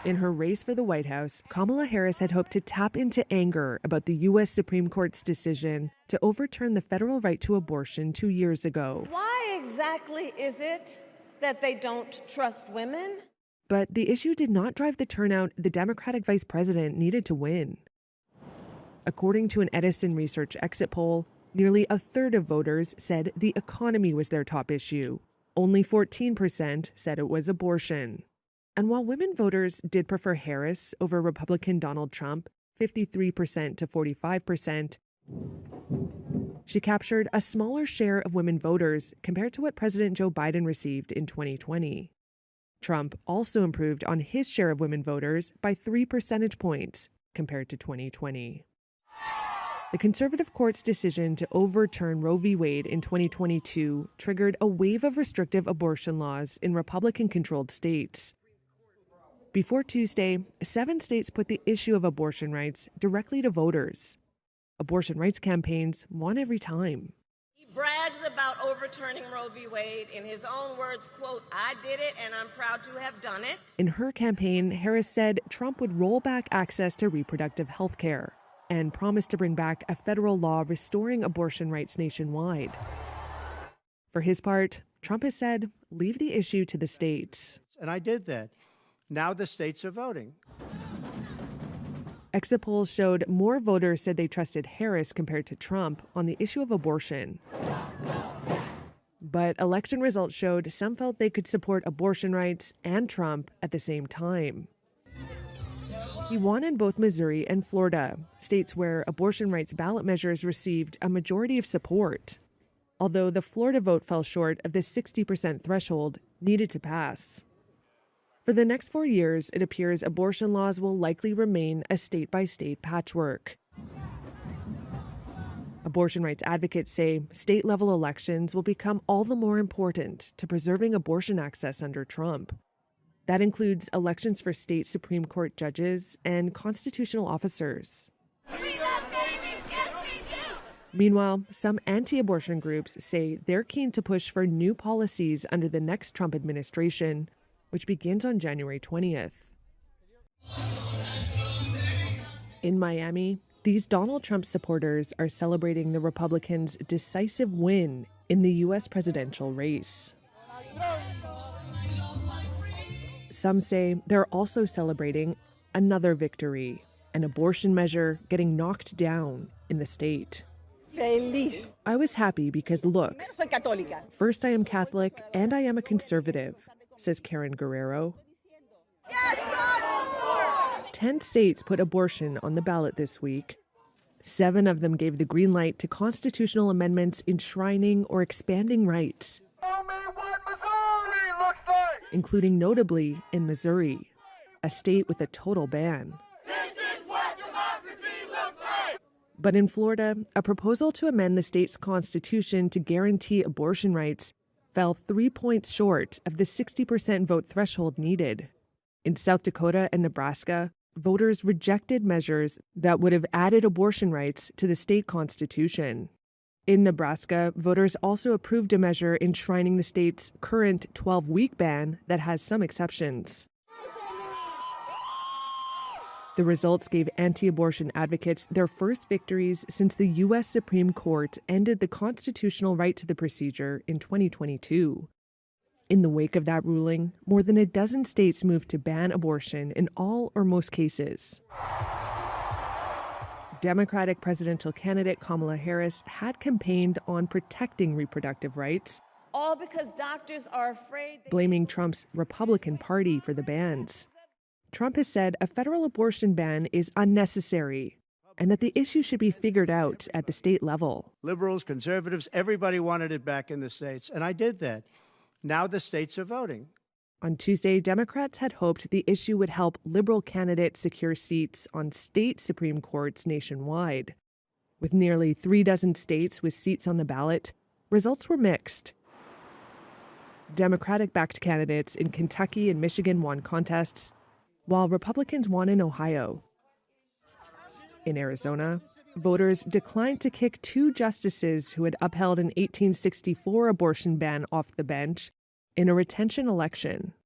In her race for the White House, Kamala Harris had hoped to tap into anger about the U.S. Supreme Court's decision to overturn the federal right to abortion 2 years ago. Why exactly is it that they don't trust women? But the issue did not drive the turnout the Democratic vice president needed to win. According to an Edison Research exit poll, nearly a third of voters said the economy was their top issue. Only 14% said it was abortion. And while women voters did prefer Harris over Republican Donald Trump, 53% to 45%, she captured a smaller share of women voters compared to what President Joe Biden received in 2020. Trump also improved on his share of women voters by 3 percentage points compared to 2020. The conservative court's decision to overturn Roe v. Wade in 2022 triggered a wave of restrictive abortion laws in Republican-controlled states. Before Tuesday, 7 states put the issue of abortion rights directly to voters. Abortion rights campaigns won every time. He brags about overturning Roe v. Wade. In his own words, quote, "I did it and I'm proud to have done it." In her campaign, Harris said Trump would roll back access to reproductive health care and promised to bring back a federal law restoring abortion rights nationwide. For his part, Trump has said, leave the issue to the states. And I did that. Now the states are voting. Exit polls showed more voters said they trusted Harris compared to Trump on the issue of abortion. But election results showed some felt they could support abortion rights and Trump at the same time. He won in both Missouri and Florida, states where abortion rights ballot measures received a majority of support, although the Florida vote fell short of the 60% threshold needed to pass. For the next 4 years, it appears abortion laws will likely remain a state-by-state patchwork. Abortion rights advocates say state-level elections will become all the more important to preserving abortion access under Trump. That includes elections for state Supreme Court judges and constitutional officers. We love babies, yes we do! Meanwhile, some anti-abortion groups say they're keen to push for new policies under the next Trump administration, which begins on January 20th. In Miami, these Donald Trump supporters are celebrating the Republicans' decisive win in the U.S. presidential race. Some say they're also celebrating another victory, an abortion measure getting knocked down in the state. Feliz. I was happy because, look, first I am Catholic and I am a conservative, says Karen Guerrero. 10 states put abortion on the ballot this week. 7 of them gave the green light to constitutional amendments enshrining or expanding rights, including notably in Missouri, a state with a total ban. This is what democracy looks like! But in Florida, a proposal to amend the state's constitution to guarantee abortion rights fell 3 points short of the 60% vote threshold needed. In South Dakota and Nebraska, voters rejected measures that would have added abortion rights to the state constitution. In Nebraska, voters also approved a measure enshrining the state's current 12-week ban that has some exceptions. The results gave anti-abortion advocates their first victories since the U.S. Supreme Court ended the constitutional right to the procedure in 2022. In the wake of that ruling, more than a dozen states moved to ban abortion in all or most cases. Democratic presidential candidate Kamala Harris had campaigned on protecting reproductive rights, All because doctors are afraid. blaming Trump's Republican Party for the bans. Trump has said a federal abortion ban is unnecessary and that the issue should be figured out at the state level. Liberals, conservatives, everybody wanted it back in the states, and I did that. Now the states are voting. On Tuesday, Democrats had hoped the issue would help liberal candidates secure seats on state Supreme Courts nationwide. With nearly 36 states with seats on the ballot, results were mixed. Democratic-backed candidates in Kentucky and Michigan won contests, while Republicans won in Ohio. In Arizona, voters declined to kick 2 justices who had upheld an 1864 abortion ban off the bench in a retention election.